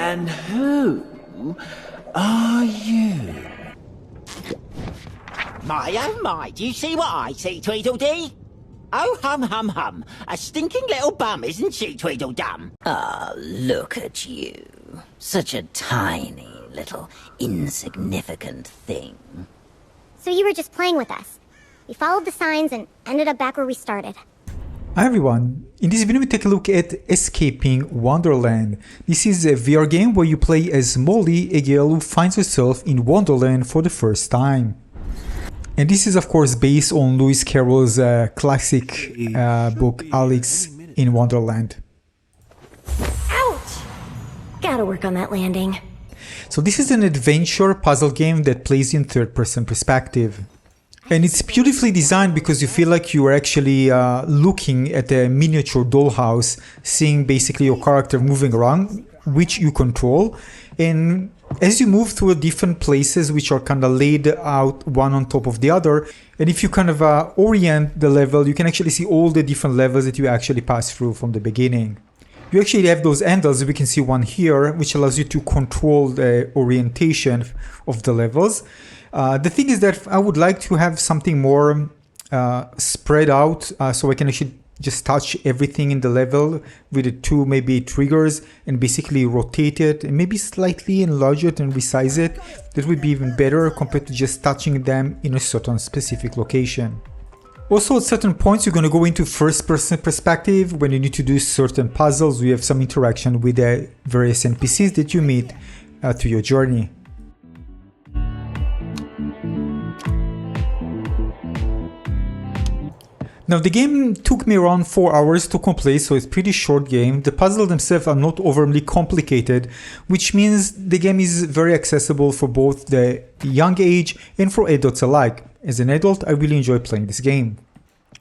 And who are you? My oh my, do you see what I see, Tweedledee? Oh hum hum hum, a stinking little bum, isn't she, Tweedledum? Ah, look at you. Such a tiny, little, insignificant thing. So you were just playing with us. We followed the signs and ended up back where we started. Hi everyone, in this video we take a look at Escaping Wonderland. This is a VR game where you play as Molly, a girl who finds herself in Wonderland for the first time. And this is of course based on Lewis Carroll's classic book Alice in Wonderland. Ouch! Gotta work on that landing. So this is an adventure puzzle game that plays in third-person perspective. And it's beautifully designed because you feel like you are actually looking at a miniature dollhouse, seeing basically your character moving around, which you control. And as you move through different places, which are kind of laid out one on top of the other, and if you kind of orient the level, you can actually see all the different levels that you actually pass through from the beginning. You actually have those handles, we can see one here, which allows you to control the orientation of the levels. The thing is that I would like to have something more spread out, so I can actually just touch everything in the level with the two maybe triggers and basically rotate it and maybe slightly enlarge it and resize it. That would be even better compared to just touching them in a certain specific location. Also at certain points you're going to go into first-person perspective when you need to do certain puzzles. You have some interaction with the various NPCs that you meet through your journey. Now the game took me around 4 hours to complete, so it's a pretty short game. The puzzles themselves are not overly complicated, which means the game is very accessible for both the young age and for adults alike. As an adult, I really enjoy playing this game.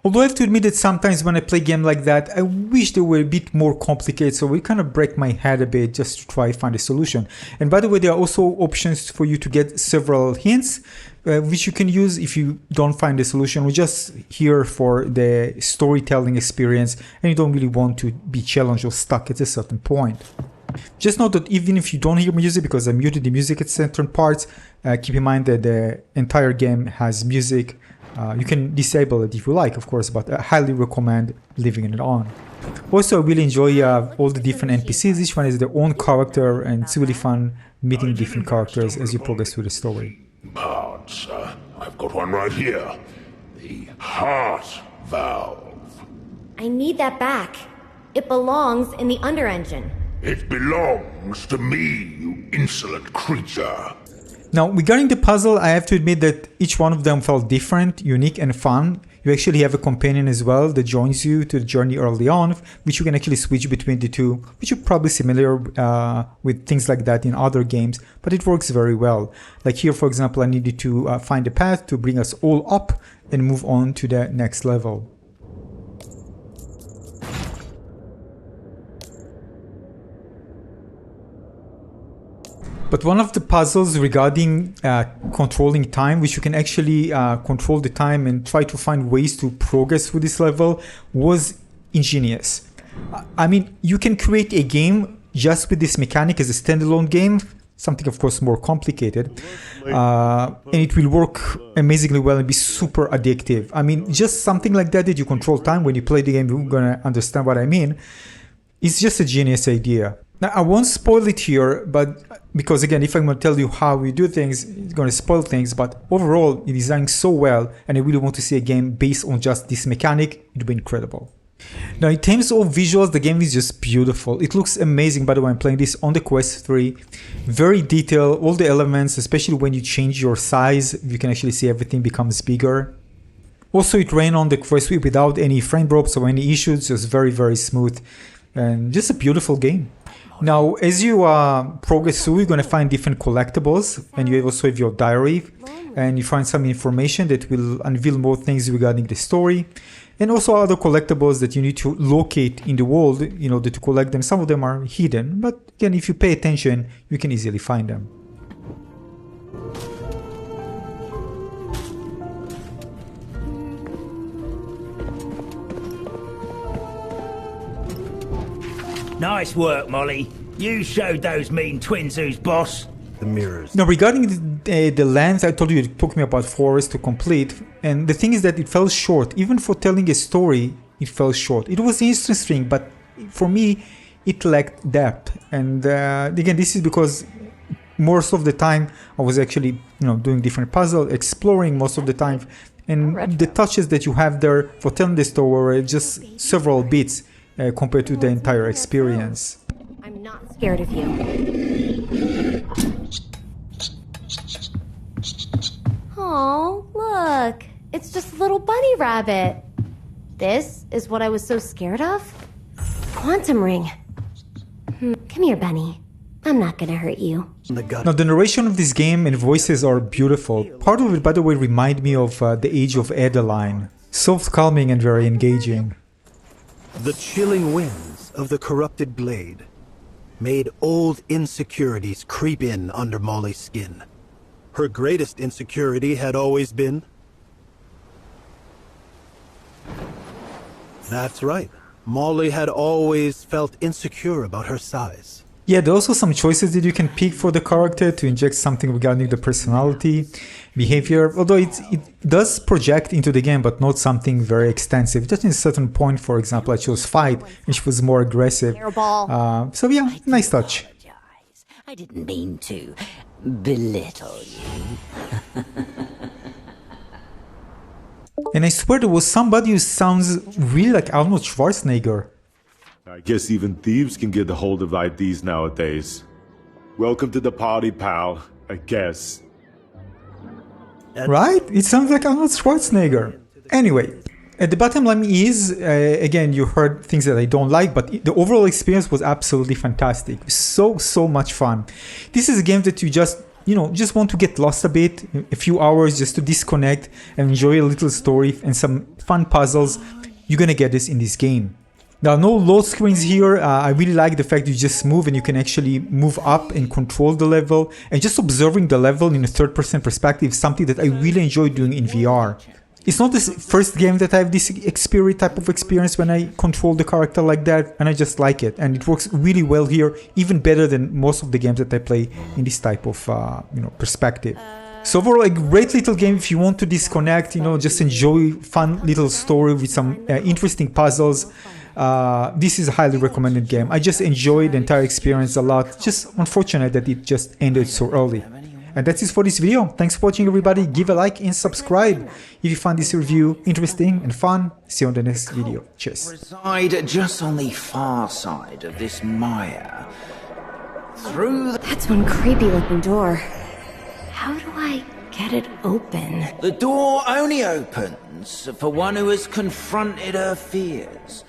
Although I have to admit that sometimes when I play a game like that, I wish they were a bit more complicated, so it kind of break my head a bit just to try to find a solution. And by the way, there are also options for you to get several hints, which you can use if you don't find a solution. We're just here for the storytelling experience and you don't really want to be challenged or stuck at a certain point. Just note that even if you don't hear music, because I muted the music at certain parts, keep in mind that the entire game has music. You can disable it if you like, of course, but I highly recommend leaving it on. Also, I really enjoy all the different NPCs. Each one has their own character and it's really fun meeting different characters as you progress through the story. Parts. I've got one right here. The heart valve. I need that back. It belongs in the under engine. It belongs to me, you insolent creature. Now, regarding the puzzle, I have to admit that each one of them felt different, unique and fun. You actually have a companion as well that joins you to the journey early on, which you can actually switch between the two, which are probably similar with things like that in other games, but it works very well. Like here, for example, I needed to find a path to bring us all up and move on to the next level. But one of the puzzles regarding controlling time, which you can actually control the time and try to find ways to progress through this level, was ingenious. I mean, you can create a game just with this mechanic as a standalone game, something of course more complicated, and it will work amazingly well and be super addictive. I mean, just something like that you control time. When you play the game, you're gonna understand what I mean. It's just a genius idea. Now, I won't spoil it here, but because again, if I'm going to tell you how we do things, it's going to spoil things, but overall, it designed so well, and I really want to see a game based on just this mechanic. It would be incredible. Now, in terms of visuals, the game is just beautiful. It looks amazing. By the way, I'm playing this on the Quest 3. Very detailed, all the elements, especially when you change your size, you can actually see everything becomes bigger. Also, it ran on the Quest 3 without any frame drops or any issues, just very, very smooth, and just a beautiful game. Now, as you progress through, you're going to find different collectibles, and you also have your diary, and you find some information that will unveil more things regarding the story, and also other collectibles that you need to locate in the world in order to collect them. Some of them are hidden, but again, if you pay attention, you can easily find them. Nice work, Molly. You showed those mean twins who's boss. The mirrors. Now, regarding the length, I told you it took me about 4 hours to complete, and the thing is that it fell short. Even for telling a story, it fell short. It was interesting, but for me, it lacked depth. And again, this is because most of the time I was actually, doing different puzzles, exploring most of the time, and the touches that you have there for telling the story are just several bits compared to the entire experience. I'm not scared of you. Oh, look. It's just a little bunny rabbit. This is what I was so scared of? Quantum ring. Come here, Bunny. I'm not gonna hurt you. Now, the narration of this game and voices are beautiful. Part of it, by the way, remind me of The Age of Adeline. Soft, calming, and very engaging. The chilling winds of the corrupted glade made old insecurities creep in under Molly's skin. Her greatest insecurity had always been... That's right. Molly had always felt insecure about her size. Yeah, there are also some choices that you can pick for the character to inject something regarding the personality, behavior, although it does project into the game, but not something very extensive. Just in a certain point, for example, I chose fight, which was more aggressive. So yeah, nice touch. I didn't mean to belittle you. And I swear there was somebody who sounds really like Arnold Schwarzenegger. I guess even thieves can get a hold of IDs nowadays. Welcome to the party, pal, I guess. Right? It sounds like Arnold Schwarzenegger. Anyway, the bottom line is, again, you heard things that I don't like, but the overall experience was absolutely fantastic. So much fun. This is a game that you just want to get lost a bit, a few hours just to disconnect and enjoy a little story and some fun puzzles. You're gonna get this in this game. There are no load screens here. I really like the fact you just move and you can actually move up and control the level. And just observing the level in a third-person perspective is something that I really enjoy doing in VR. It's not the first game that I have this type of experience when I control the character like that, and I just like it. And it works really well here, even better than most of the games that I play in this type of perspective. So overall, a great little game if you want to disconnect, just enjoy fun little story with some interesting puzzles. This is a highly recommended game. I just enjoyed the entire experience a lot. Just unfortunate that it just ended so early. And that's it for this video. Thanks for watching, everybody. Give a like and subscribe if you found this review interesting and fun. See you on the next video. Cheers. Reside just on the far side of this mire. Through the... That's one creepy looking door. How do I get it open? The door only opens for one who has confronted her fears.